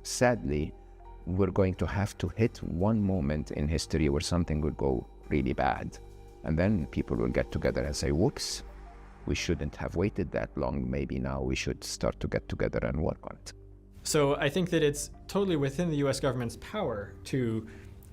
sadly, we're going to have to hit one moment in history where something will go really bad. And then people will get together and say, whoops, we shouldn't have waited that long. Maybe now we should start to get together and work on it. So I think that it's totally within the US government's power to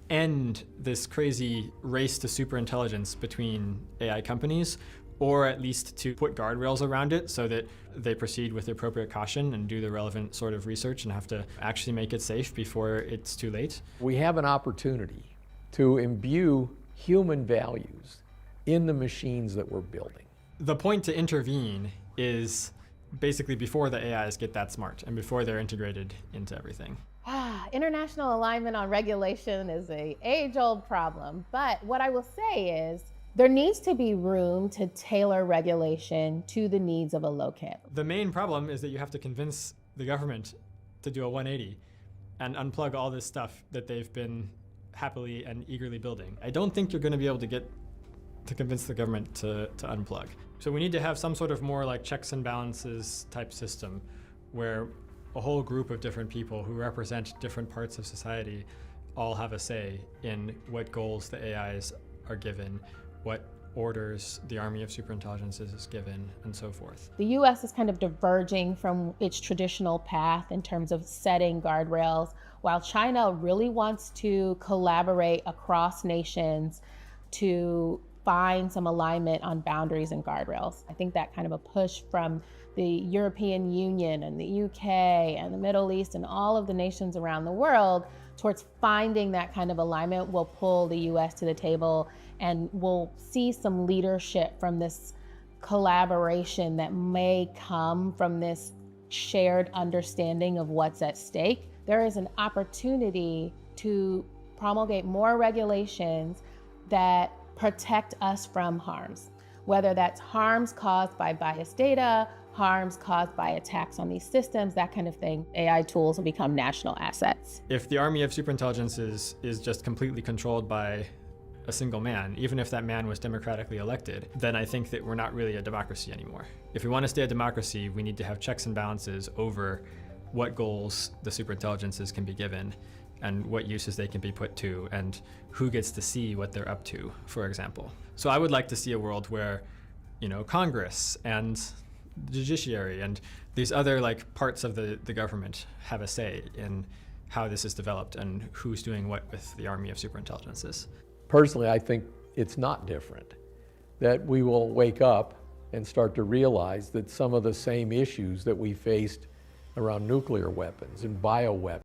end this crazy race to superintelligence between AI companies, or at least to put guardrails around it so that they proceed with the appropriate caution and do the relevant sort of research and have to actually make it safe before it's too late. We have an opportunity to imbue human values in the machines that we're building. The point to intervene is basically before the AIs get that smart and before they're integrated into everything. International alignment on regulation is an age-old problem, but what I will say is there needs to be room to tailor regulation to the needs of a locale. The main problem is that you have to convince the government to do a 180 and unplug all this stuff that they've been happily and eagerly building. I don't think you're going to be able to convince the government to unplug. So we need to have some sort of more like checks and balances type system where a whole group of different people who represent different parts of society all have a say in what goals the AIs are given, what orders the army of superintelligences is given, and so forth. The US is kind of diverging from its traditional path in terms of setting guardrails, while China really wants to collaborate across nations to find some alignment on boundaries and guardrails. I think that kind of a push from the European Union and the UK and the Middle East and all of the nations around the world towards finding that kind of alignment will pull the US to the table, and we'll see some leadership from this collaboration that may come from this shared understanding of what's at stake. There is an opportunity to promulgate more regulations that protect us from harms, whether that's harms caused by biased data, harms caused by attacks on these systems, that kind of thing. AI tools will become national assets. If the army of superintelligence is just completely controlled by a single man, even if that man was democratically elected, then I think that we're not really a democracy anymore. If we want to stay a democracy, we need to have checks and balances over what goals the superintelligences can be given and what uses they can be put to and who gets to see what they're up to, for example. So I would like to see a world where, Congress and the judiciary and these other parts of the government have a say in how this is developed and who's doing what with the army of superintelligences. Personally, I think it's not different, that we will wake up and start to realize that some of the same issues that we faced around nuclear weapons and bioweapons